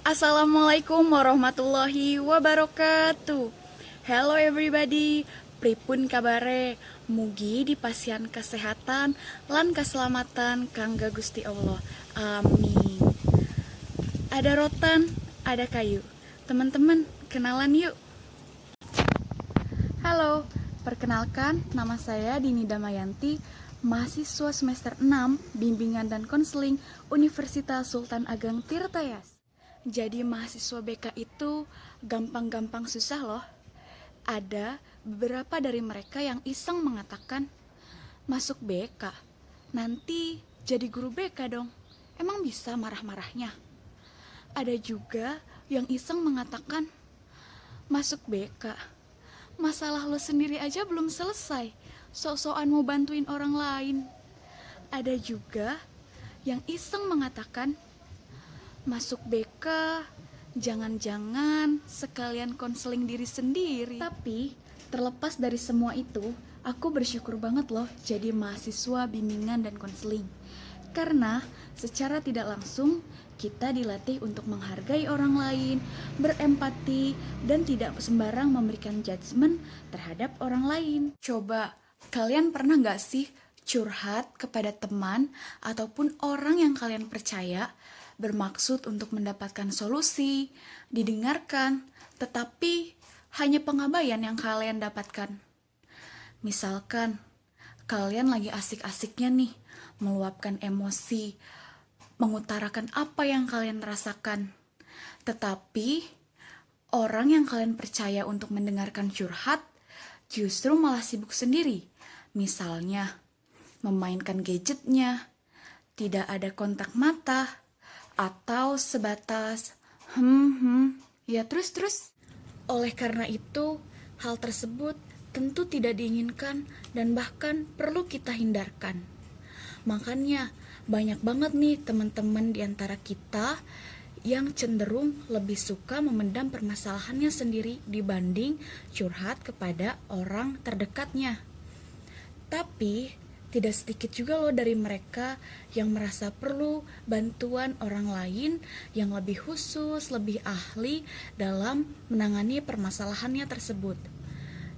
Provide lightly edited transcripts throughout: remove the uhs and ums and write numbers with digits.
Assalamualaikum warahmatullahi wabarakatuh. Hello everybody, pripun kabare? Mugi dipasian kesehatan lan keselamatan kangga Gusti Allah. Amin. Ada rotan, ada kayu. Teman-teman, kenalan yuk. Halo, perkenalkan nama saya Dini Damayanti, mahasiswa semester 6 Bimbingan dan Konseling Universitas Sultan Ageng Tirtayas. Jadi mahasiswa BK itu gampang-gampang susah loh. Ada beberapa dari mereka yang iseng mengatakan, masuk BK, nanti jadi guru BK dong. Emang bisa marah-marahnya? Ada juga yang iseng mengatakan, masuk BK, masalah lo sendiri aja belum selesai, sok-sokan mau bantuin orang lain. Ada juga yang iseng mengatakan, masuk BK, jangan-jangan sekalian konseling diri sendiri. Tapi terlepas dari semua itu, aku bersyukur banget loh jadi mahasiswa bimbingan dan konseling. Karena secara tidak langsung kita dilatih untuk menghargai orang lain, berempati, dan tidak sembarang memberikan judgement terhadap orang lain. Coba, kalian pernah gak sih curhat kepada teman ataupun orang yang kalian percaya bermaksud untuk mendapatkan solusi, didengarkan, tetapi hanya pengabaian yang kalian dapatkan? Misalkan, kalian lagi asik-asiknya nih, meluapkan emosi, mengutarakan apa yang kalian rasakan. Tetapi, orang yang kalian percaya untuk mendengarkan curhat, justru malah sibuk sendiri. Misalnya, memainkan gadgetnya, tidak ada kontak mata, atau sebatas ya terus. Oleh karena itu, hal tersebut tentu tidak diinginkan dan bahkan perlu kita hindarkan. Makanya banyak banget nih teman-teman di antara kita yang cenderung lebih suka memendam permasalahannya sendiri dibanding curhat kepada orang terdekatnya. Tapi tidak sedikit juga loh dari mereka yang merasa perlu bantuan orang lain yang lebih khusus, lebih ahli dalam menangani permasalahannya tersebut.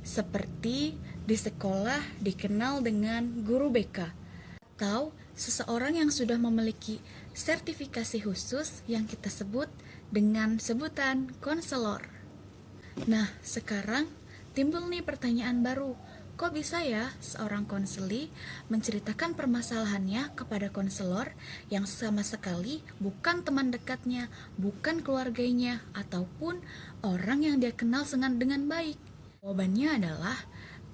Seperti di sekolah dikenal dengan guru BK, atau seseorang yang sudah memiliki sertifikasi khusus yang kita sebut dengan sebutan konselor. Nah, sekarang timbul nih pertanyaan baru. Kok bisa ya seorang konseli menceritakan permasalahannya kepada konselor yang sama sekali bukan teman dekatnya, bukan keluarganya, ataupun orang yang dia kenal dengan baik? Jawabannya adalah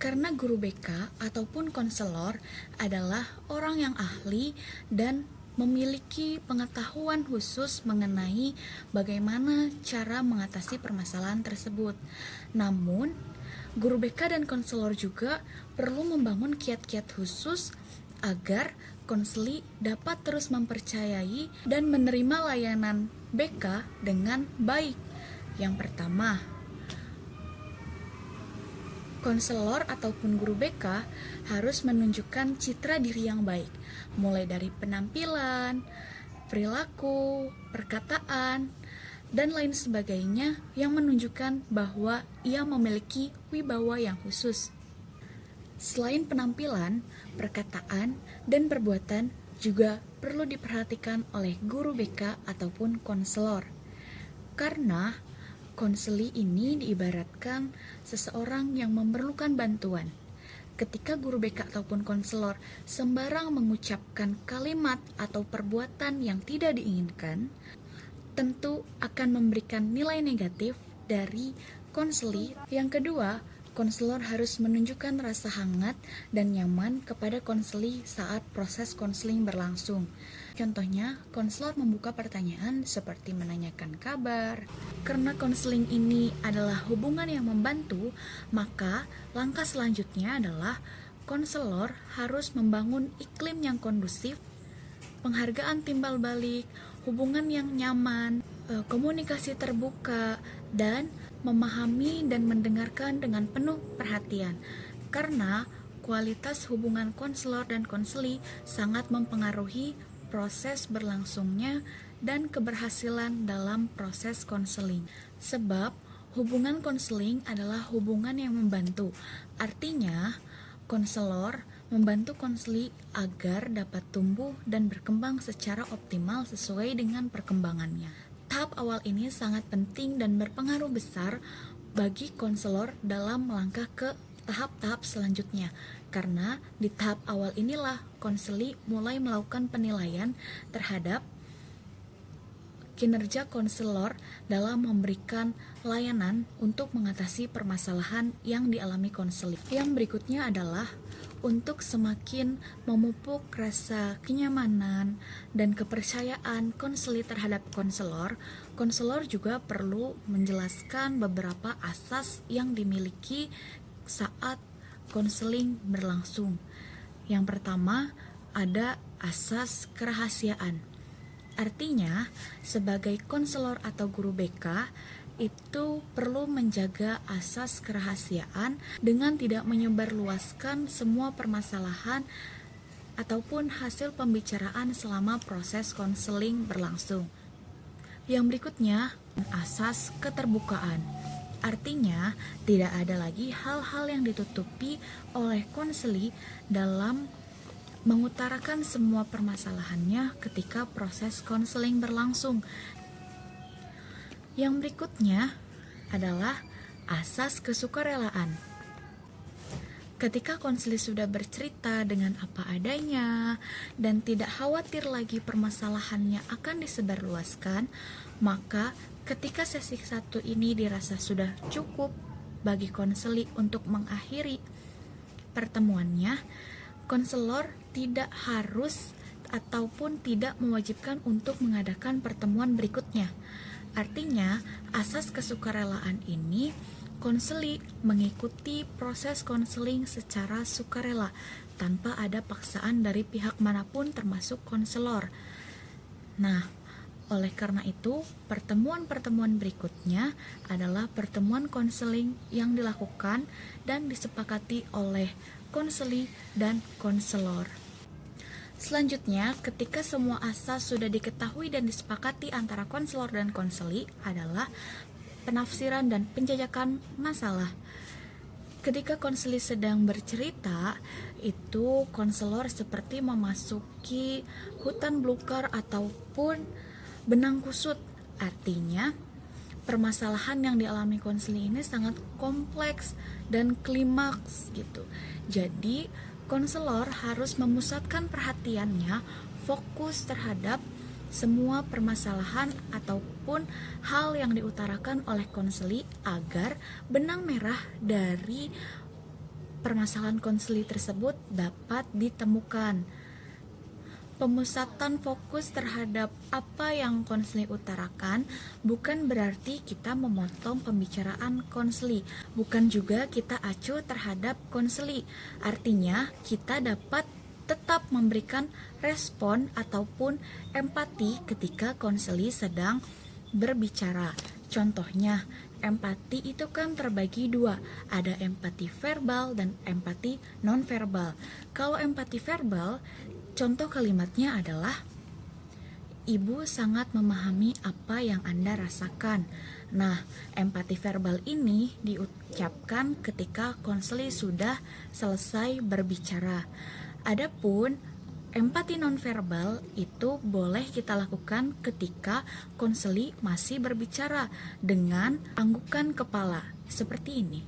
karena guru BK ataupun konselor adalah orang yang ahli dan memiliki pengetahuan khusus mengenai bagaimana cara mengatasi permasalahan tersebut. Namun, guru BK dan konselor juga perlu membangun kiat-kiat khusus agar konseli dapat terus mempercayai dan menerima layanan BK dengan baik. Yang pertama, konselor ataupun guru BK harus menunjukkan citra diri yang baik, mulai dari penampilan, perilaku, perkataan, dan lain sebagainya yang menunjukkan bahwa ia memiliki wibawa yang khusus. Selain penampilan, perkataan, dan perbuatan juga perlu diperhatikan oleh guru BK ataupun konselor. Karena konseli ini diibaratkan seseorang yang memerlukan bantuan. Ketika guru BK ataupun konselor sembarang mengucapkan kalimat atau perbuatan yang tidak diinginkan, tentu akan memberikan nilai negatif dari konseli. Yang kedua, konselor harus menunjukkan rasa hangat dan nyaman kepada konseli saat proses konseling berlangsung. Contohnya, konselor membuka pertanyaan seperti menanyakan kabar. Karena konseling ini adalah hubungan yang membantu, maka langkah selanjutnya adalah konselor harus membangun iklim yang kondusif, penghargaan timbal balik, hubungan yang nyaman, komunikasi terbuka, dan memahami dan mendengarkan dengan penuh perhatian. Karena kualitas hubungan konselor dan konseli sangat mempengaruhi proses berlangsungnya dan keberhasilan dalam proses konseling. Sebab hubungan konseling adalah hubungan yang membantu. Artinya, konselor membantu konseli agar dapat tumbuh dan berkembang secara optimal sesuai dengan perkembangannya. Tahap awal ini sangat penting dan berpengaruh besar bagi konselor dalam melangkah ke tahap-tahap selanjutnya. Karena di tahap awal inilah konseli mulai melakukan penilaian terhadap kinerja konselor dalam memberikan layanan untuk mengatasi permasalahan yang dialami konseli. Yang berikutnya adalah untuk semakin memupuk rasa kenyamanan dan kepercayaan konseli terhadap konselor, konselor juga perlu menjelaskan beberapa asas yang dimiliki saat konseling berlangsung. Yang pertama, ada asas kerahasiaan. Artinya, sebagai konselor atau guru BK, itu perlu menjaga asas kerahasiaan dengan tidak menyebarluaskan semua permasalahan ataupun hasil pembicaraan selama proses konseling berlangsung. Yang berikutnya, asas keterbukaan. Artinya, tidak ada lagi hal-hal yang ditutupi oleh konseli dalam mengutarakan semua permasalahannya ketika proses konseling berlangsung. Yang berikutnya adalah asas kesukarelaan. Ketika konseli sudah bercerita dengan apa adanya dan tidak khawatir lagi permasalahannya akan disebarluaskan, maka ketika sesi 1 ini dirasa sudah cukup bagi konseli untuk mengakhiri pertemuannya, konselor tidak harus ataupun tidak mewajibkan untuk mengadakan pertemuan berikutnya. Artinya, asas kesukarelaan ini konseli mengikuti proses konseling secara sukarela tanpa ada paksaan dari pihak manapun termasuk konselor. Nah, oleh karena itu, pertemuan-pertemuan berikutnya adalah pertemuan konseling yang dilakukan dan disepakati oleh konseli dan konselor. Selanjutnya, ketika semua asas sudah diketahui dan disepakati antara konselor dan konseli adalah penafsiran dan penjajakan masalah. Ketika konseli sedang bercerita, itu konselor seperti memasuki hutan belukar ataupun benang kusut. Artinya, permasalahan yang dialami konseli ini sangat kompleks dan klimaks gitu. Jadi, konselor harus memusatkan perhatiannya fokus terhadap semua permasalahan ataupun hal yang diutarakan oleh konseli agar benang merah dari permasalahan konseli tersebut dapat ditemukan. Pemusatan fokus terhadap apa yang konseli utarakan bukan berarti kita memotong pembicaraan konseli, bukan juga kita acuh terhadap konseli. Artinya, kita dapat tetap memberikan respon ataupun empati ketika konseli sedang berbicara. Contohnya, empati itu kan terbagi dua, ada empati verbal dan empati non-verbal. Kalau empati verbal, contoh kalimatnya adalah, Ibu sangat memahami apa yang Anda rasakan. Nah, empati verbal ini diucapkan ketika konseli sudah selesai berbicara. Adapun empati nonverbal itu boleh kita lakukan ketika konseli masih berbicara dengan anggukan kepala seperti ini.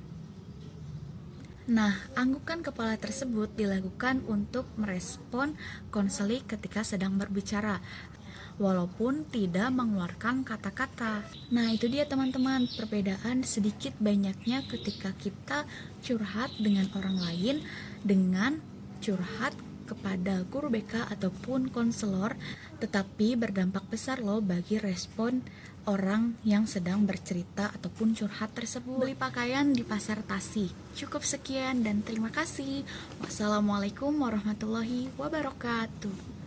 Nah, anggukan kepala tersebut dilakukan untuk merespon konseli ketika sedang berbicara, walaupun tidak mengeluarkan kata-kata. Nah, itu dia teman-teman, perbedaan sedikit banyaknya ketika kita curhat dengan orang lain dengan curhat kepada guru BK ataupun konselor, tetapi berdampak besar loh bagi respon orang yang sedang bercerita ataupun curhat tersebut. Beli pakaian di pasar Tasih. Cukup sekian dan terima kasih. Wassalamualaikum warahmatullahi wabarakatuh.